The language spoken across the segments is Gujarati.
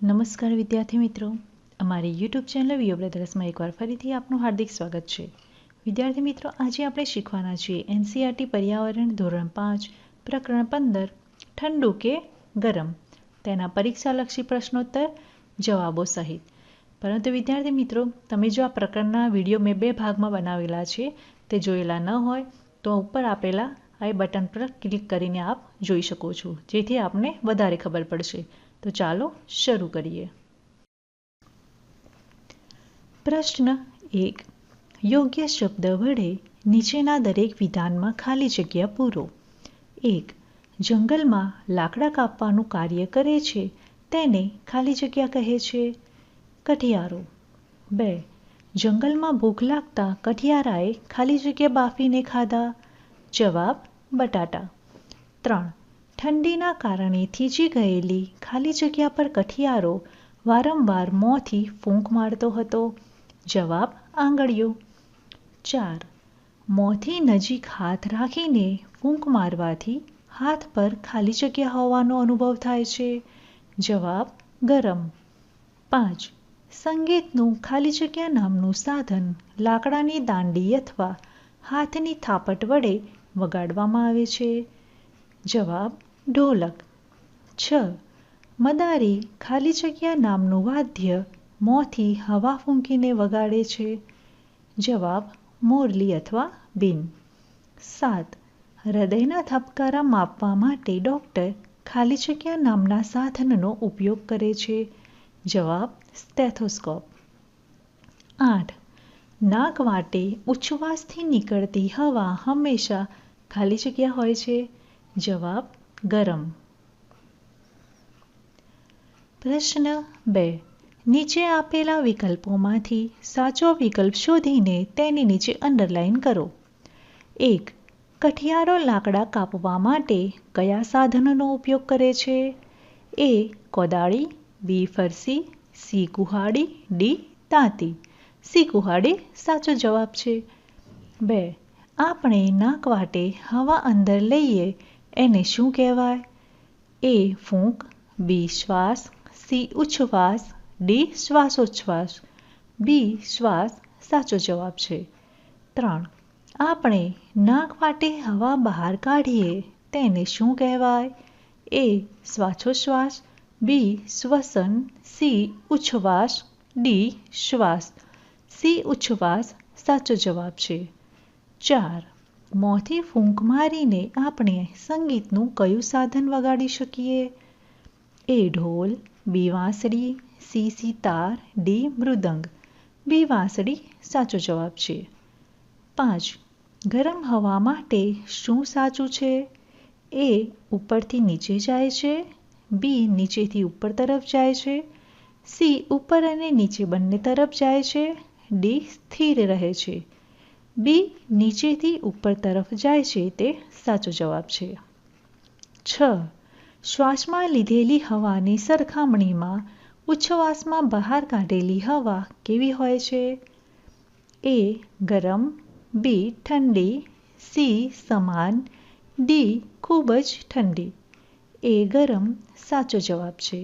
નમસ્કાર વિદ્યાર્થી મિત્રો, અમારી યુટ્યુબ ચેનલ વિયો બ્રધર્સમાં એકવાર ફરીથી આપનું હાર્દિક સ્વાગત છે. વિદ્યાર્થી મિત્રો, આજે આપણે શીખવાના છીએ એનસીઈઆરટી પર્યાવરણ ધોરણ 5 પ્રકરણ 15 ઠંડુ કે ગરમ, તેના પરીક્ષાલક્ષી પ્રશ્નોત્તર જવાબો સહિત. પરંતુ વિદ્યાર્થી મિત્રો, તમે જો આ પ્રકરણના વિડીયો મેં 2 ભાગમાં બનાવેલા છે તે જોયેલા ન હોય તો ઉપર આપેલા આઈ બટન પર ક્લિક કરીને આપ જોઈ શકો છો, જેથી આપને વધારે ખબર પડશે. તો ચાલો શરૂ કરીએ. પ્રશ્ન 1. યોગ્ય શબ્દ વડે નીચેના દરેક વિધાનમાં ખાલી જગ્યા પૂરો. 1. જંગલમાં લાકડા કાપવાનું કાર્ય કરે છે તેને ખાલી જગ્યા કહે છે. કઠિયારો. 2. જંગલમાં ભૂખ લાગતા કઠિયારાએ ખાલી જગ્યા બાફીને ખાધા. જવાબ: બટાટા. 3. ઠંડીના કારણે થીજી ગયેલી ખાલી જગ્યા પર કઠિયારો વારંવાર મોંથી ફૂંક મારતો હતો. જવાબ: આંગળીઓ. 4. મોંથી નજીક હાથ રાખીને ફૂંક મારવાથી હાથ પર ખાલી જગ્યા હોવાનો અનુભવ થાય છે. જવાબ: ગરમ. 5. સંગીતનું ખાલી જગ્યા નામનું સાધન લાકડાની દાંડી અથવા હાથની થાપટ વડે વગાડવામાં આવે છે. જવાબ: ઢોલક. 6. મદારી ખાલી જગ્યા નામનું વાદ્ય મોંથી હવા ફૂંકીને વગાડે છે. જવાબ: મોરલી અથવા બીન. 7. હૃદયના ધબકારા માપવા માટે ડૉક્ટર ખાલી જગ્યા નામના સાધનનો ઉપયોગ કરે છે. જવાબ: સ્ટેથોસ્કોપ. 8. નાક વાટે ઉચ્છવાસથી નીકળતી હવા હંમેશા ખાલી જગ્યા હોય છે. જવાબ: ગરમ. પ્રશ્ન 2. નીચે આપેલા વિકલ્પોમાંથી સાચો વિકલ્પ શોધીને તેની નીચે અંડરલાઇન કરો. 1. કઠિયારો લાકડા કાપવા માટે કયા સાધનનો ઉપયોગ કરે છે? A. કોદાળી, B. ફરસી, C. કુહાડી, D. દાંતી. C. કુહાડી સાચો જવાબ છે. 2. આપણે નાક વાટે હવા અંદર લઈએ એને શું કહેવાય? A. ફૂંક, B. શ્વાસ, C. ઉચ્છવાસ, D. શ્વાસોચ્છ્વાસ. B. શ્વાસ સાચો જવાબ છે. 3. આપણે નાક વાટે હવા બહાર કાઢીએ તેને શું કહેવાય? A. શ્વાસોચ્છ્વાસ, B. શ્વસન, C. ઉચ્છવાસ, D. શ્વાસ. C. ઉચ્છવાસ સાચો જવાબ છે. 4. મોંથી ફૂંક મારીને આપણે સંગીતનું કયું સાધન વગાડી શકીએ? A. ઢોલ, B. વાંસળી, C. સિતાર, D. મૃદંગ. B. વાંસળી સાચો જવાબ છે. 5. ગરમ હવા માટે શું સાચું છે? A. ઉપરથી નીચે જાય છે, B. નીચેથી ઉપર તરફ જાય છે, C. ઉપર અને નીચે બંને તરફ જાય છે, D. સ્થિર રહે છે. B. નીચેથી ઉપર તરફ જાય છે તે સાચો જવાબ છે. 6. શ્વાસમાં લીધેલી હવાની સરખામણીમાં ઉચ્છવાસમાં બહાર કાઢેલી હવા કેવી હોય છે? A. ગરમ, B. ઠંડી, C. સમાન, D. ખૂબ જ ઠંડી. A. ગરમ સાચો જવાબ છે.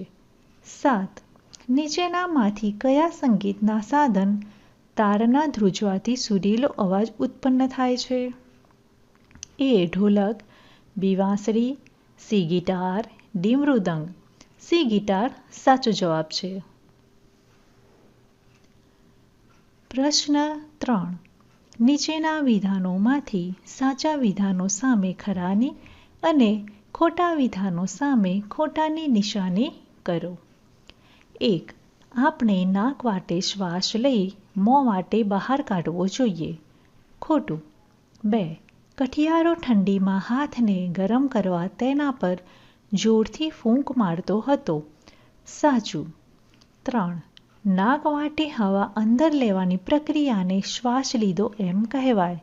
7. નીચેનામાંથી કયા સંગીતના સાધન તારના ધ્રુજવાથી સુરીલો અવાજ ઉત્પન્ન થાય છે? A. ઢોલક, B. વાંસળી, C. Guitar, D. મૃદંગ. C. ગિટાર સાચો જવાબ છે. પ્રશ્ન 3. નીચેના વિધાનોમાંથી સાચા વિધાનો સામે ખરાની અને ખોટા વિધાનો સામે ખોટાની નિશાની કરો. 1. આપણે નાક વાટે શ્વાસ લઈ મોં વાટે બહાર કાઢવો જોઈએ. ખોટું. 2. કઠિયારો ઠંડીમાં હાથને ગરમ કરવા તેના પર જોરથી ફૂંક મારતો હતો. સાચું. 3. નાક વાટે હવા અંદર લેવાની પ્રક્રિયાને શ્વાસ લીધો એમ કહેવાય.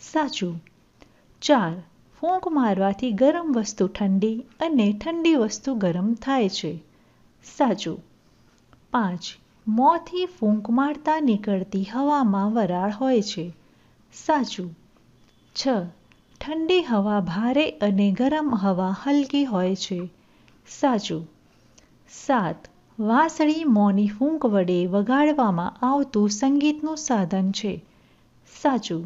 સાચું. 4. ફૂંક મારવાથી ગરમ વસ્તુ ઠંડી અને ઠંડી વસ્તુ ગરમ થાય છે. સાચું. 5. મોંથી ફૂંક મારતા નીકળતી હવામાં વરાળ હોય છે. સાચું. 6. ઠંડી હવા ભારે અને ગરમ હવા હલકી હોય છે. સાચું. 7. વાંસળી મોંની ફૂંક વડે વગાડવામાં આવતું સંગીતનું સાધન છે. સાચું.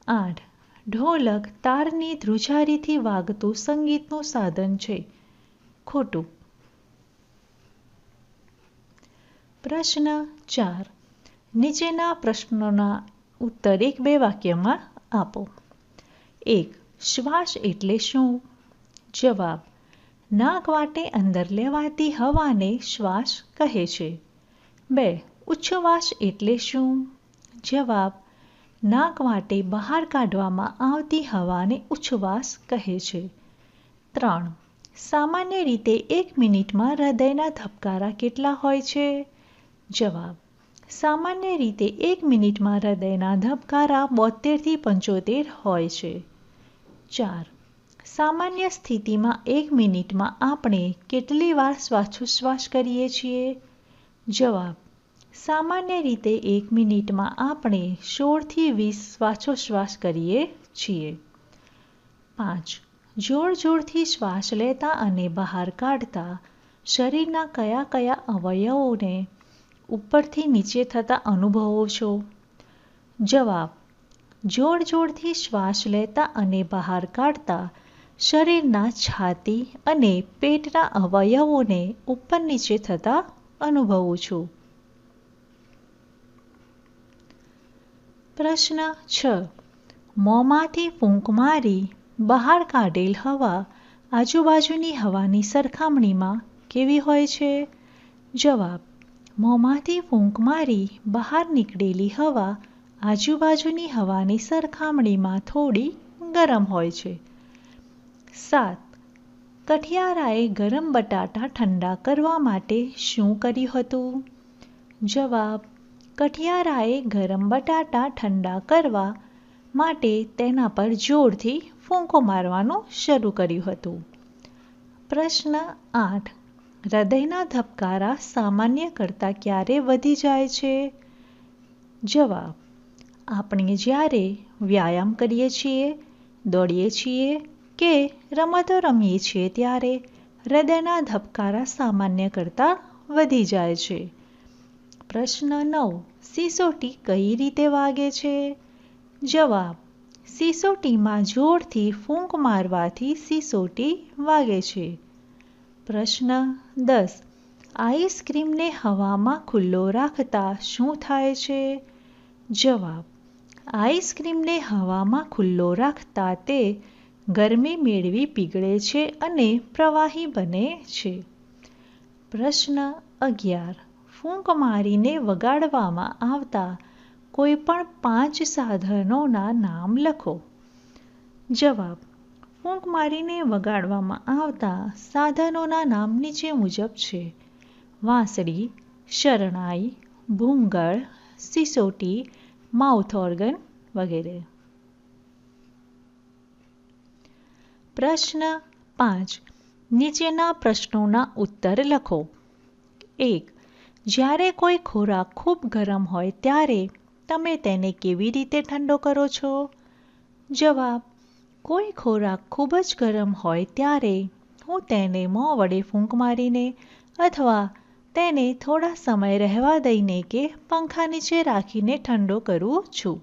8. ઢોલક તારની ધ્રુજારીથી વાગતું સંગીતનું સાધન છે. ખોટું. પ્રશ્ન 4. નીચેના પ્રશ્નોના ઉત્તર 1-2 વાક્યમાં આપો. 1. શ્વાસ એટલે શું? જવાબ: નાક વાટે અંદર લેવાતી હવાને શ્વાસ કહે છે. 2. ઉચ્છવાસ એટલે શું? જવાબ: નાક વાટે બહાર કાઢવામાં આવતી હવાને ઉચ્છવાસ કહે છે. 3. સામાન્ય રીતે 1 મિનિટમાં હૃદયના ધબકારા કેટલા હોય છે? જવાબ: સામાન્ય રીતે 1 મિનિટમાં હૃદયના ધબકારા 72 થી 75 હોય છે. 4. સામાન્ય સ્થિતિમાં 1 મિનિટમાં આપણે કેટલી વાર શ્વાસોચ્છ્વાસ કરીએ છીએ? જવાબ: સામાન્ય રીતે 1 મિનિટમાં આપણે 16 થી 20 શ્વાસોચ્છ્વાસ કરીએ છીએ. 5. જોરથી શ્વાસ લેતા અને બહાર કાઢતા શરીરના કયા કયા અવયવોને ઉપરથી નીચે થતા અનુભવો છો? જવાબ: જોરથી શ્વાસ લેતા અને બહાર કાઢતા શરીરના છાતી અને પેટના અવયવોને ઉપર નીચે થતા અનુભવું છું. પ્રશ્ન 6. મોંમાંથી ફૂંક મારી બહાર કાઢેલ હવા આજુબાજુની હવાની સરખામણીમાં કેવી હોય છે? જવાબ: મોંમાંથી ફૂંક મારી બહાર નીકળેલી હવા આજુબાજુની હવાની સરખામણીમાં થોડી ગરમ હોય છે. 7. કઠિયારાએ ગરમ બટાટા ઠંડા કરવા માટે શું કર્યું હતું? જવાબ: કઠિયારાએ ગરમ બટાટા ઠંડા કરવા માટે તેના પર જોરથી ફૂંકો મારવાનું શરૂ કર્યું હતું. પ્રશ્ન 8. હૃદયના ધબકારા સામાન્ય કરતાં ક્યારે વધી જાય છે? જવાબ: આપણે જ્યારે વ્યાયામ કરીએ છીએ, દોડીએ છીએ કે રમતો રમીએ છીએ ત્યારે હૃદયના ધબકારા સામાન્ય કરતાં વધી જાય છે. પ્રશ્ન 9. સિસોટી કઈ રીતે વાગે છે? જવાબ: સિસોટીમાં જોરથી ફૂંક મારવાથી સિસોટી વાગે છે. પ્રશ્ન 10. આઈસ્ક્રીમને હવામાં ખુલ્લો રાખતા શું થાય છે? જવાબ: આઈસ્ક્રીમને હવામાં ખુલ્લો રાખતા તે ગરમી મેળવી પીગળે છે અને પ્રવાહી બને છે. પ્રશ્ન 11. ફૂંક મારીને વગાડવામાં આવતા કોઈપણ 5 સાધનોના નામ લખો. જવાબ: ફૂંક મારીને વગાડવામાં આવતા સાધનોના નામ નીચે મુજબ છે: વાંસળી, શરણાઈ, ભૂંગળ, સિસોટી, માઉથ ઓર્ગન વગેરે. પ્રશ્ન 5. નીચેના પ્રશ્નોના ઉત્તર લખો. 1. જ્યારે કોઈ ખોરાક ખૂબ ગરમ હોય ત્યારે તમે તેને કેવી રીતે ઠંડો કરો છો? જવાબ: કોઈ ખોરાક ખૂબ જ ગરમ હોય ત્યારે હું તેને મોં વડે ફૂંક મારીને અથવા તેને થોડા સમય રહેવા દઈને કે પંખા નીચે રાખીને ઠંડો કરું છું.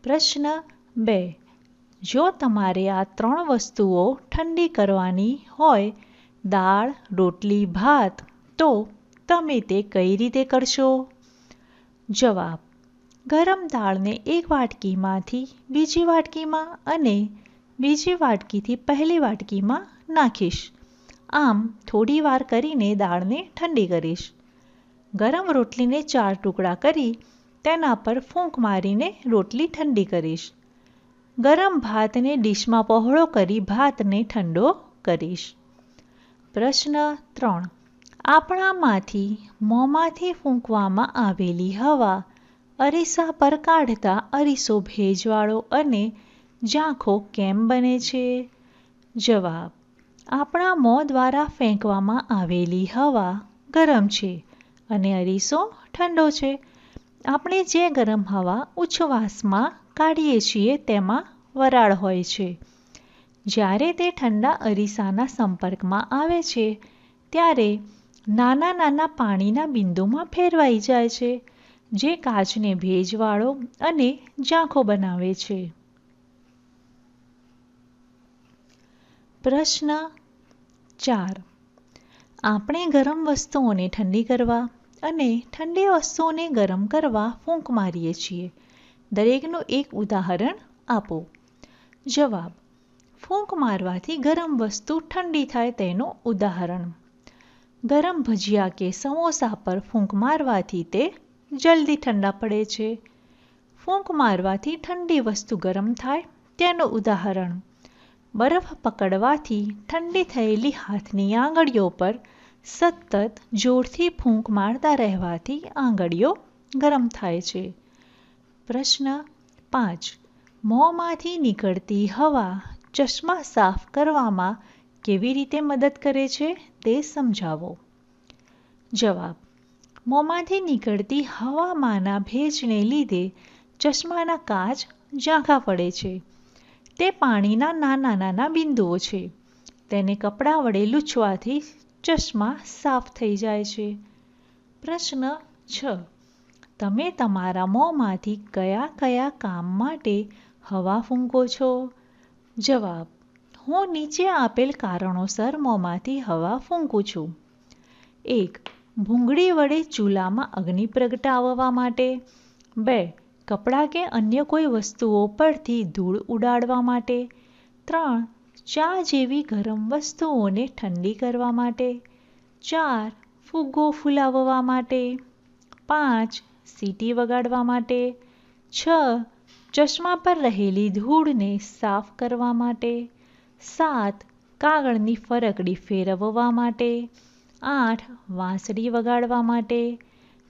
પ્રશ્ન 2. જો તમારે આ 3 વસ્તુઓ ઠંડી કરવાની હોય, દાળ, રોટલી, ભાત, તો તમે તે કઈ રીતે કરશો? જવાબ: ગરમ દાળને એક વાટકીમાંથી બીજી વાટકીમાં અને બીજી વાટકીથી પહેલી વાટકીમાં નાખીશ. આમ થોડી વાર કરીને દાળને ઠંડી કરીશ. ગરમ રોટલીને 4 ટુકડા કરી તેના પર ફૂંક મારીને રોટલી ઠંડી કરીશ. ગરમ ભાતને ડીશમાં પહોળો કરી ભાતને ઠંડો કરીશ. પ્રશ્ન 3. આપણામાંથી મોંમાંથી ફૂંકવામાં આવેલી હવા અરીસા પર કાઢતા અરીસો ભેજવાળો અને ઝાંખો કેમ બને છે? જવાબ: આપણા મોં દ્વારા ફેંકવામાં આવેલી હવા ગરમ છે અને અરીસો ઠંડો છે. આપણે જે ગરમ હવા ઉચ્છવાસમાં કાઢીએ છીએ તેમાં વરાળ હોય છે. જ્યારે તે ઠંડા અરીસાના સંપર્કમાં આવે છે ત્યારે નાના નાના પાણીના બિંદુમાં ફેરવાઈ જાય છે, જે કાચને ભેજવાળો અને ઝાંખો બનાવે છે. પ્રશ્ન 4. આપણે ગરમ વસ્તુઓને ઠંડી કરવા અને ઠંડી વસ્તુઓને ગરમ કરવા ફૂંક મારીએ છીએ. દરેકનું એક ઉદાહરણ આપો. જવાબ: ફૂંક મારવાથી ગરમ વસ્તુ ઠંડી થાય તેનું ઉદાહરણ. ગરમ ભજીયા કે સમોસા પર ફૂંક મારવાથી તે જલ્દી ઠંડા પડે છે. ફૂંક મારવાથી ઠંડી વસ્તુ ગરમ થાય તેનું ઉદાહરણ. બરફ પકડવાથી ઠંડી થયેલી હાથની આંગળીઓ પર સતત જોરથી ફૂંક મારતા રહેવાથી આંગળીઓ ગરમ થાય છે. પ્રશ્ન 5. મોંમાંથી નીકળતી હવા ચશ્મા સાફ કરવામાં કેવી રીતે મદદ કરે છે તે સમજાવો. જવાબ: મોંમાંથી નીકળતી હવામાંના ભેજને લીધે ચશ્માના કાચ ઝાંખા પડે છે. તે પાણીના નાના નાના બિંદુઓ છે. તેને કપડાં વડે લૂછવાથી ચશ્મા સાફ થઈ જાય છે. પ્રશ્ન 6. તમે તમારા મોંમાંથી કયા કયા કામ માટે હવા ફૂંકો છો? જવાબ: હું નીચે આપેલ કારણોસર મોંમાંથી હવા ફૂંકું છું. 1. ભૂંગળી વડે ચૂલામાં અગ્નિ પ્રગટાવવા માટે. 2. કપડાં કે અન્ય કોઈ વસ્તુઓ પરથી ધૂળ ઉડાડવા માટે. 3. ચા જેવી ગરમ વસ્તુઓને ઠંડી કરવા માટે. 4. ફુગ્ગો ફૂલાવવા માટે. 5. સીટી વગાડવા માટે. 6. ચશ્મા પર રહેલી ધૂળને સાફ કરવા માટે. 7. કાગળની ફરકડી ફેરવવા માટે. 8. વાંસળી વગાડવા માટે.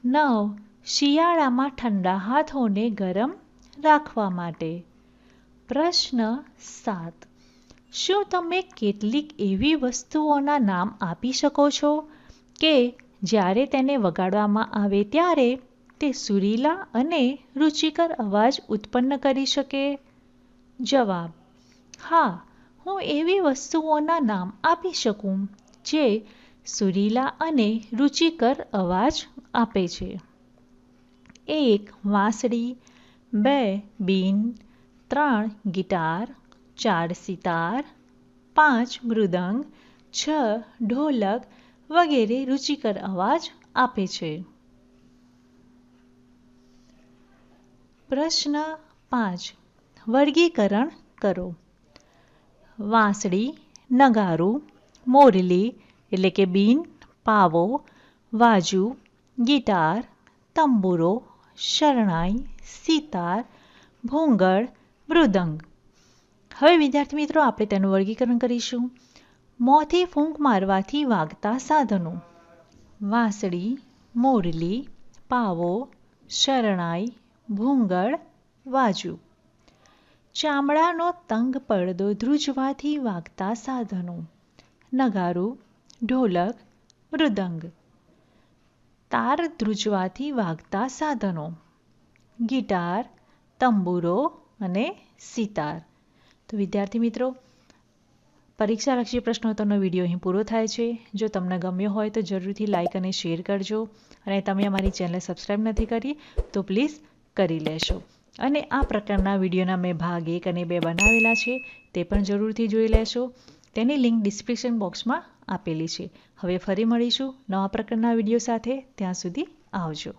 9. શિયાળામાં ઠંડા હાથોને ગરમ રાખવા માટે. પ્રશ્ન 7. શું તમે કેટલીક એવી વસ્તુઓના નામ આપી શકો છો કે જ્યારે તેને વગાડવામાં આવે ત્યારે તે સુરીલા અને રુચિકર અવાજ ઉત્પન્ન કરી શકે? જવાબ: હા, હું એવી વસ્તુઓના નામ આપી શકું જે સુરીલા અને રુચિકર અવાજ આપે છે. 1. વાંસળી. 2. બીન. 3. ગિટાર. 4. સિતાર. 5. મૃદંગ. 6. ઢોલક વગેરે રુચિકર અવાજ આપે છે. પ્રશ્ન 5. વર્ગીકરણ કરો. વાંસળી, નગારું, મોરલી એટલે કે બીન, પાવો, વાજુ, ગિટાર, તંબુરો, શરણાઈ, સિતાર, ભૂંગળ, મૃદંગ. હવે વિદ્યાર્થી મિત્રો, આપણે તેનું વર્ગીકરણ કરીશું. મોંથી ફૂંક મારવાથી વાગતા સાધનો: વાંસળી, મોરલી, પાવો, શરણાઈ, ભૂંગળ, વાજુ. ચામડાનો તંગ પડદો ધ્રુજવાથી વાગતા સાધનો: નગારું, ઢોલક, મૃદંગ. તાર ધ્રુજવાથી વાગતા સાધનો: ગિટાર, તંબુરો અને સિતાર. તો વિદ્યાર્થી મિત્રો, પરીક્ષાલક્ષી પ્રશ્નોત્તરનો વિડીયો અહીં પૂરો થાય છે. જો તમને ગમ્યો હોય તો જરૂરથી લાઇક અને શેર કરજો. અને તમે અમારી ચેનલ સબસ્ક્રાઈબ નથી કરી તો પ્લીઝ કરી લેશો. અને આ પ્રકારના વિડીયોના મેં ભાગ 1 અને 2 બનાવેલા છે, તે પણ જરૂરથી જોઈ લેશો. તેની લિંક ડિસ્ક્રિપ્શન બોક્સમાં આપેલી છે. હવે ફરી મળીશું નવા પ્રકારના વિડીયો સાથે. ત્યાં સુધી આવજો.